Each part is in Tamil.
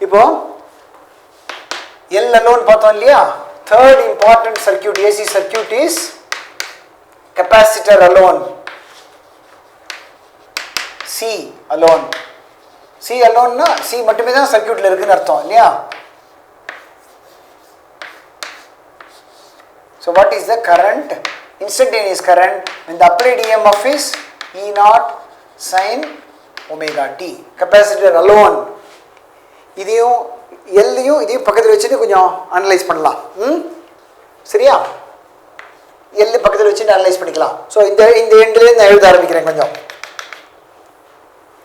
இப்போ L alone பார்த்தோம் இல்லையா? Third important circuit, AC circuit is capacitor alone. C alone. C alone na C மட்டுமே தான் சர்க்யூட்ல இருக்குன்னு அர்த்தம் இல்லையா? So what is the current? Instantaneous current when the applied EMF is E naught sin omega t. Capacitor alone. இதையும் எல்லையும் இதையும் பக்கத்தில் வச்சுட்டு கொஞ்சம் அனலைஸ் பண்ணலாம். சரியா? எல் பக்கத்தில் வச்சுட்டு அனலைஸ் பண்ணிக்கலாம். ஸோ இந்த எண்ட்லேருந்து நான் எழுத ஆரம்பிக்கிறேன் கொஞ்சம்.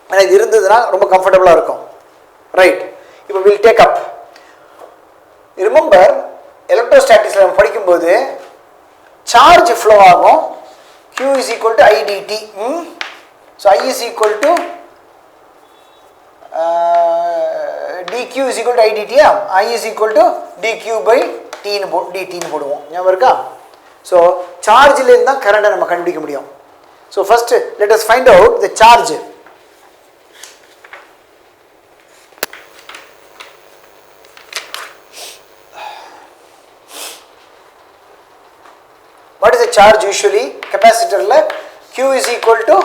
ஆனால் இது இருந்ததுன்னா ரொம்ப கம்ஃபர்டபுளாக இருக்கும். ரைட், இப்போ வில் டேக் அப். ரிமெம்பர் எலக்ட்ரோஸ்டாட்டிக்ஸில் நம்ம படிக்கும்போது சார்ஜ் ஃப்ளோ ஆகும். Q is equal to I dt. So I is equal to dq is equal to I dt. I is equal to dq by dt ன்னு போடுவோம். ஞாபகம் இருக்கா? ஸோ சார்ஜிலேருந்து தான் கரண்டை நம்ம கண்டுபிடிக்க முடியும். So first let us find out the charge. What is the charge usually? Capacitorல Q is equal to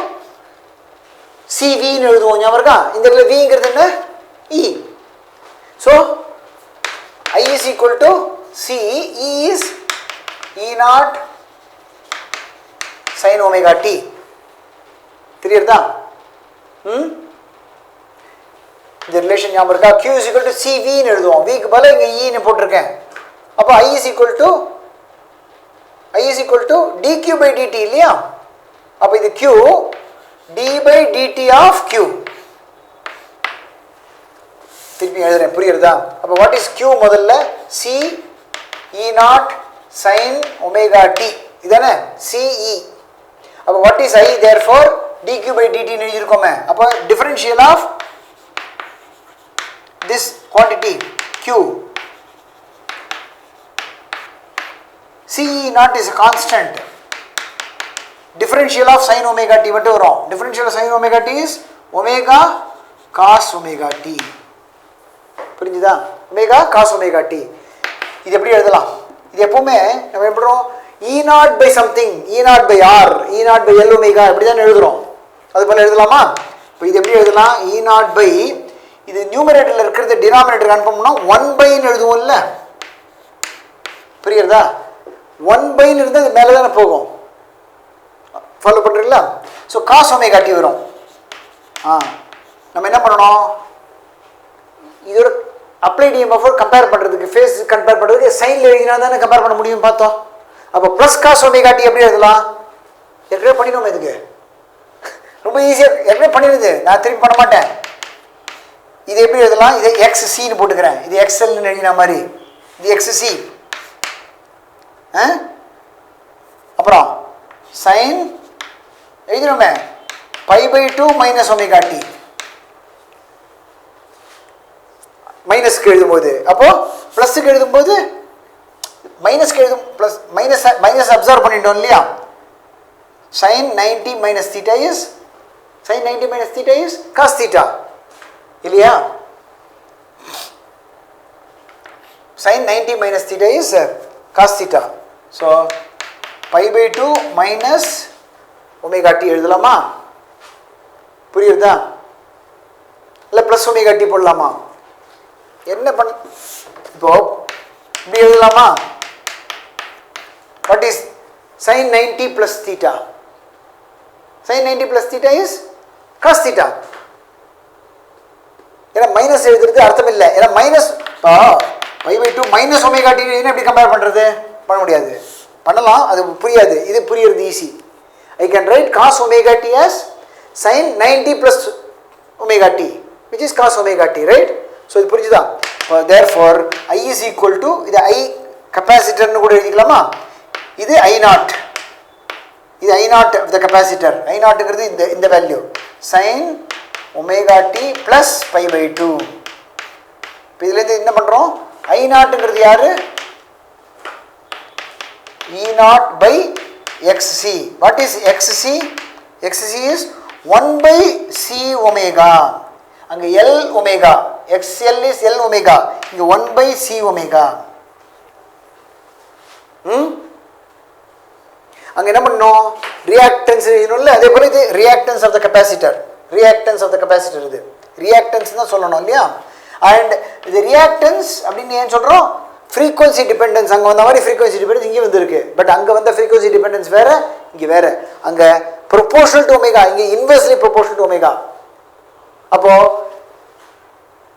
CV ன்னு எழுதுவோம். ஞாபகம் இருக்கா? இந்த இடத்துல V ங்கிறது என்ன? E. So I is equal to C. E is E naught sin omega t. தெரியுதா? இந்த ரிலேஷன் ஞாபகம் இருக்கா? Q is equal to CV ன்னு எழுதுவோம். V க்கு பதிலா இங்க E ன்னு போட்டுருக்கேன். அப்போ I is equal to dq by dt இல்லையா? அப்போ இது Q d by dt of Q. திருப்பி எழுதுறேன், புரியுறதா? அப்போ வாட் இஸ் Q முதல்ல? C E naught sin omega t. இதானே CE. அப்போ what is I? therefore dq by dt ன்னு எழுதிருக்கோமே. அப்போ differential of this quantity Q. CE naught is a constant. Differential of sin omega t மட்டும் வரும். Differential of sin omega t is omega cos omega t. புரிஞ்சுதா? omega cos omega t. இது எப்படி எழுதலாம்? இது எப்பவுமே நம்ம எப்படிறோம்? E naught by something, E naught by R, E naught by L omega இப்படி தான் எழுதுறோம். அது போல எழுதலாமா? இப்போ இது எப்படி எழுதலாம்? E naught by இது நியூமரேட்டர்ல இருக்கிறது டினாமினேட்டர் கன்ஃபார்ம் பண்ணா 1 by ன்னு எழுதுவோம்ல. புரியுறதா? 1 by ன்னு இருந்தா இது மேலே தானே போகும். ஃபாலோ பண்ணுறீங்களா? ஸோ காஸ் ஒமேகா டி வரும். நம்ம என்ன பண்ணணும்? இதோட அப்ளைட் இஎம்எஃப் கம்பேர் பண்ணுறதுக்கு, ஃபேஸ் கம்பேர் பண்ணுறதுக்கு சைனில் எழுதினா தானே கம்பேர் பண்ண முடியும் பார்த்தோம். அப்போ ப்ளஸ் காஸ் ஒமேகா டி எப்படி எழுதலாம்? ஏற்கனவே பண்ணிடுவோம். இதுக்கு ரொம்ப ஈஸியாக ஏற்கனவே பண்ணிடுது, நான் திருப்பி பண்ண மாட்டேன். இது எப்படி எழுதலாம்? இதை எக்ஸ் சின்னு போட்டுக்கிறேன். இது எக்ஸ்எல்னு எழுதின மாதிரி இது எக்ஸ் சி. அப்புறம் சைன் எழுதினோமே pi by 2 minus omega t. மைனஸ்க்கு எழுதும்போது அப்போ பிளஸ்க்கு எழுதும்போது மைனஸ்க்கு எழுதும் பிளஸ் மைனஸ் அப்சர்வ் பண்ணிட்டோம் இல்லையா? Sine 90 minus theta is sine 90 minus theta is cos theta இல்லையா? Sine 90 minus theta is cos theta. So pi by 2 minus omega t எழுதலாமா? புரியுதா? இல்லை ப்ளஸ் ஒமேகா டி போடலாமா? என்ன பண்ண இப்போ இப்படி எழுதலாமா? What is sine 90 plus theta? Sine 90 plus theta is cos theta. ஏன்னா மைனஸ் எழுதுறது அர்த்தம் இல்லை. ஏன்னா minus pi by 2 minus omega t எப்படி கம்பேர் பண்ணுறது? பண்ண முடியாது. பண்ணலாம், அது புரியாது. இது புரியுறது easy. I can write cos omega t as sin 90 plus omega t, which is cos omega t, right? So இது புரிஞ்சுதா? Therefore I is equal to இது I capacitor னு கூட எழுதிக்கலாமா? இது I naught, இது I naught of the capacitor. I naught ங்கிறது இந்த value sin omega t plus pi by 2. இப்போ இதுல இருந்து என்ன பண்றோம்? I naught ங்கிறது யாரு? E naught by xc. What is xc? xc is 1 by c omega. அங்க L omega XL is L omega. இங்க 1 by C omega. அங்க என்ன பண்ணோம்? ரியாக்டன்ஸ் இல்ல, அதே போல இது reactance of the capacitor. Reactance of the capacitor இது ரியாக்டன்ஸ் தான் சொல்லணும் இல்லையா? அண்ட் இது ரியாக்டன்ஸ் அப்படின்னு ஏன் சொல்றோம்? Frequency dependence. அங்கே வந்த மாதிரி ஃப்ரீக்வன்சி டிபெண்டன்ஸ் இங்கே வந்துருக்கு. பட் அங்கே வந்த ஃப்ரீக்வன்சி டிபெண்டன்ஸ் வேற, இங்கே வேற. அங்கே ப்ரொபோர்ஷனல் டு ஒமேகா, இங்கே இன்வெர்ஸ்லி ப்ரொபோர்ஷனல் டு ஒமேகா. அப்போ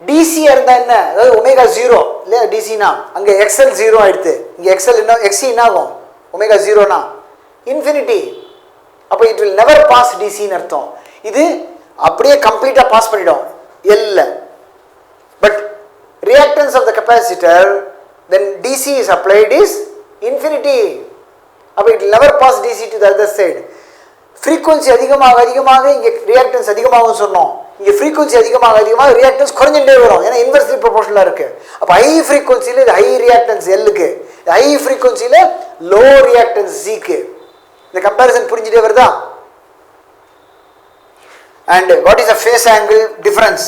டிசியா இருந்தா என்ன? அதாவது ஒமேகா 0 இல்லையா? டிசினா அங்கே எக்ஸ்எல் 0 ஆயிடுது. இங்கே எக்ஸ்எல் என்ன, எக்ஸி என்ன ஆகும்? ஒமேகா 0னா இன்ஃபினிட்டி. அப்போ இட் வில் நெவர் பாஸ் டிசின்னு அர்த்தம். இது அப்படியே கம்ப்ளீட்டாக பாஸ் பண்ணிடும் எல்ல. But reactance of the capacitor, then DC is applied is infinity. அப்போ it will never pass DC to the other side. frequency அதிகமாக அதிகமாக இங்கே reactance அதிகமாகும் சொன்னோம். இங்கே frequency அதிகமாக அதிகமாக reactance குறைஞ்சிட்டே வரும். ஏன்னா inversely proportional இருக்கு. அப்போ high frequencyல இது high reactance L-க்கு, high frequencyல low reactance C-க்கு. இந்த comparison புரிஞ்சிட்டே வருதா? And what is the phase angle difference?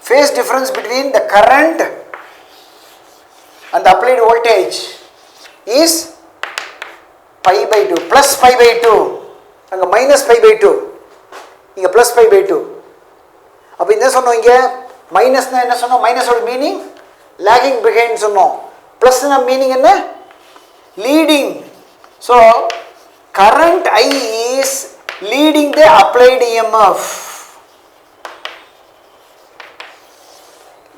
Phase difference between the current and the applied voltage is pi by 2, plus pi by 2. அங்க minus pi by 2, இங்க plus pi by 2. அப்ப என்ன சொன்னோம்? இங்க மைனஸ்னா என்ன சொன்னோம்? மைனஸோட மீனிங் lagging behind சொன்னோம். பிளஸ்னா மீனிங் என்ன? leading. So current I is leading the applied EMF.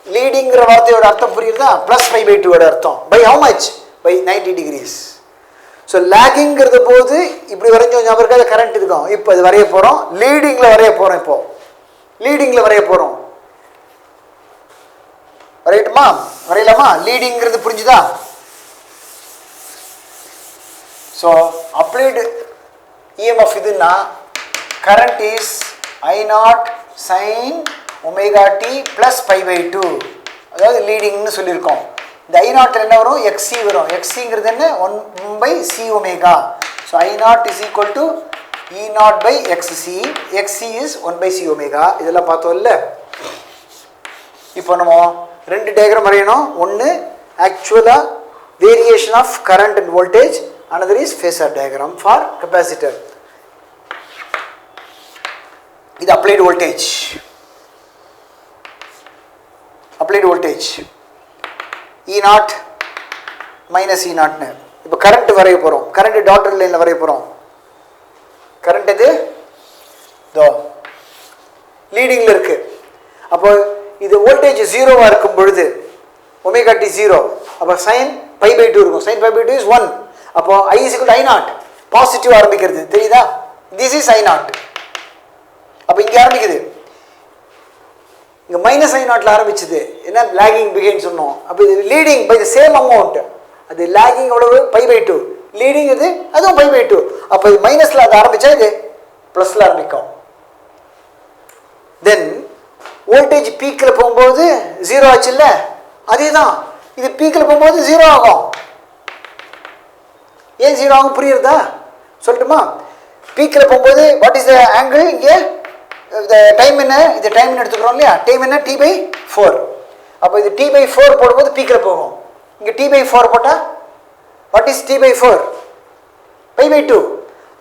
லீடிங்கிற வார்த்தையோட அர்த்தம் புரியுதா? பிளஸ் 5/2 ஓட அர்த்தம். By how much? By 90 degrees. So லேகிங்கிறது போது இப்படி வரைஞ்சோம், ஞாபகம் இருக்காது? கரண்ட் இருக்கும். இப்போ அது வரைய போகிறோம், லீடிங்கில் வரைய போகிறோம். இப்போ லீடிங்கில் வரைய போகிறோம். வரையட்டுமா? வரையலாமா? லீடிங்கிறது புரிஞ்சுதா? ஸோ அப்ளைடு EMF இதுன்னா current is I0 sin omega t plus pi by 2, அதாவது லீடிங்னு சொல்லியிருக்கோம். இந்த I0 என்ன வரும்? XC வரும். XCங்கிறது என்ன? 1 by C omega. So I0 is equal to E0 by XC. XC is 1 by C omega. இதெல்லாம் பார்த்தோம் இல்லை? இப்போ நம்ம ரெண்டு டயக்ராம் வரையணும். ஒன்று ஆக்சுவலாக variation of current and voltage, another is phasor diagram for capacitor. இது applied voltage. applied voltage E0 minus E0 னு. இப்போ கரண்ட் வரைய போகிறோம். கரண்ட் டாட்டட் லைனில் வரைய போகிறோம். கரண்ட் இது தோ லீடிங்கில் இருக்குது. அப்போ இது வோல்டேஜ் 0வாக இருக்கும் பொழுது ஒமேகா டி 0, அப்போ சைன் பை பை 2 இருக்கும். Sine pi by 2 is 1. அப்போ I is equal to I0. Positive ஆரம்பிக்கிறது தெரியுதா? This is I0. அப்போ இங்கே ஆரம்பிக்குது. இங்கே மைனஸ் I0ல ஆரம்பிச்சது. என்ன? லேகிங் பிஹைண்ட் சொன்னோம். அப்போ இது leading by the same amount. அது லேகிங் எவ்வளவு? Pi by 2. லீடிங் இது அதுவும் பை பை 2. அப்போ இது மைனஸில் அது ஆரம்பித்தா இது ப்ளஸில் ஆரம்பிக்கும். தென் வோல்டேஜ் பீக்கில் போகும்போது 0 ஆச்சு இல்லை? அதே தான் இது பீக்கில் போகும்போது 0 ஆகும். ஏன் 0 ஆகும் புரியுறதா? சொல்லட்டுமா? பீக்கில் போகும்போது வாட் இஸ் த ஆங்கிள்? இங்கே டைம் என்ன? இது டைம் எடுத்துக்கிறோம் இல்லையா? டைம் என்ன? T/4. அப்போ இது T/4 போடும்போது பீக்கில் போகும். இங்கே T/4 போட்டால் what is T/4? By by 2.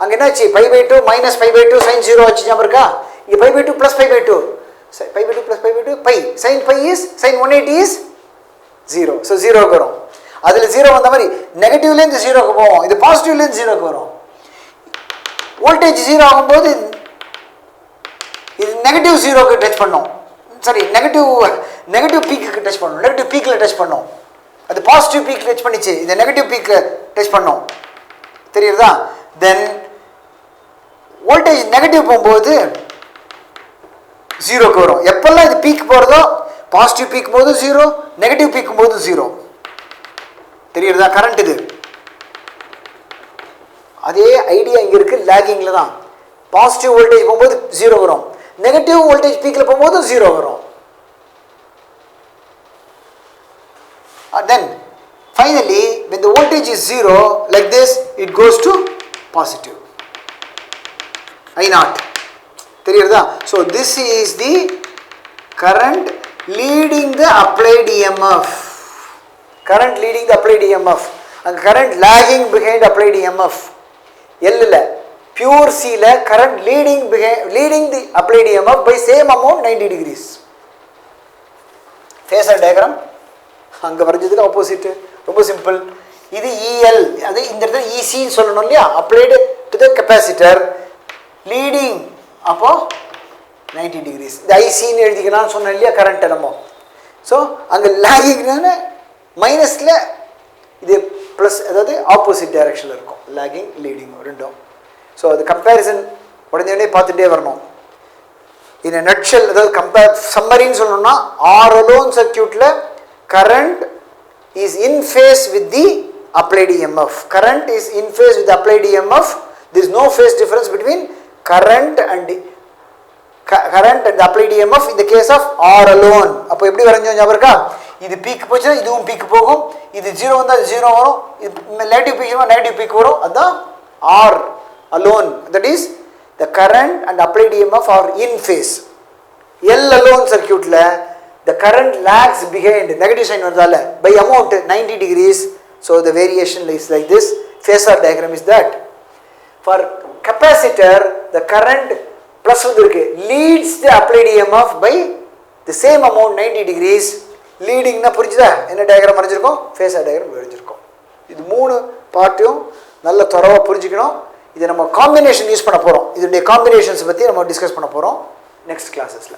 அங்கே என்னாச்சு? Pi by 2 minus pi by 2 sine 0 ஆச்சு, ஞாபகம் இருக்கா? இங்கே pi by 2 plus pi by 2. Pi by 2 plus pi by 2 pi. Sine pi is sine 180 is 0. So 0க்கு வரும். அதில் 0 வந்த மாதிரி நெகட்டிவ்லேருந்து 0க்கு போவோம். இது பாசிட்டிவ்லேருந்து 0க்கு வரும். வோல்டேஜ் 0 ஆகும்போது இது நெகட்டிவ் 0க்கு டச் பண்ணோம். சரி, நெகட்டிவ் பீக்கு டச் பண்ணோம். நெகட்டிவ் பீக்கில் டச் பண்ணோம். அது பாசிட்டிவ் பீக் டச் பண்ணிச்சு. இது நெகட்டிவ் பீக்கில் டச் பண்ணோம். தெரியுறதா? தென் வோல்டேஜ் நெகட்டிவ் போகும்போது 0க்கு வரும். எப்பெல்லாம் இது பீக் போகிறதோ, பாசிட்டிவ் பீக் போது 0, நெகட்டிவ் பீக் போது 0. தெரியுறதா? கரண்ட் இது அதே ஐடியா இங்கே இருக்குது. லேகிங்கில் தான் பாசிட்டிவ் வோல்டேஜ் போகும்போது 0 வரும், நெகட்டிவ் வோல்டேஜ் பீக்கில் போகும்போது 0 வரும். Then finally when the voltage is 0 like this, it goes to positive I0. தெரியுறதா? So this is the current leading the applied EMF. Current leading the applied EMF. And current lagging behind applied EMF. L இல்ல pure C ல current leading the applied EMF by same amount 90 degrees. Phasor diagram அங்க வரைஞ்சதுக்கு ஆப்போசிட். ரொம்ப சிம்பிள். இது EL, அது இந்த இடத்துல EC ன்னு சொல்லணும் இல்லையா, applied to the capacitor leading அப்போ 90 degrees. இந்த IC ன்னு எழுதிக்கலாம்னு சொன்னேன் இல்லையா கரண்ட் நம்ம. ஸோ அங்கே லேகிங்னால மைனஸில் இது ப்ளஸ், அதாவது ஆப்போசிட் டைரக்ஷனில் இருக்கும். லேகிங் லீடிங் ரெண்டும். ஸோ அது கம்பேரிசன் உடனே பார்த்துட்டே வரணும். இன் நட்ஷல், அதாவது சம்மரின்னு சொல்லணும்னா ஆர் அலோன் சர்க்யூட்டில் current is in phase with the applied EMF. Current is in phase with the applied EMF. There is no phase difference between current and the applied EMF in the case of R alone. அப்போ எப்படி வரைஞ்சோம் ஞாபகம் இருக்கா? இது பீக் போச்சுன்னா இதுவும் பீக் போகும், இது ஜீரோ வந்தால் அது ஜீரோ வரும், இது நெகட்டிவ் பீக் நெகட்டிவ் பீக் வரும். அதுதான் R alone. That is the current and applied EMF are in phase. L alone circuitல the current lags behind, negative sign வந்ததால by amount 90 degrees. So the variation is like this. Phasor diagram is that. For capacitor, the current plus leads the applied EMF by the same amount 90 degrees. Leading na புரிஞ்சுதா? என்ன டயக்ராம் வரைஞ்சிருக்கோம்? phasor diagram வரைஞ்சிருக்கோம். இது மூணு பார்ட்டையும் நல்ல தரவா புரிஞ்சுக்கணும். இதை நம்ம காம்பினேஷன் யூஸ் பண்ண போறோம். இதோட காம்பினேஷன்ஸ் பத்தி நம்ம டிஸ்கஸ் பண்ண போறோம் நெக்ஸ்ட் கிளாஸஸ்ல.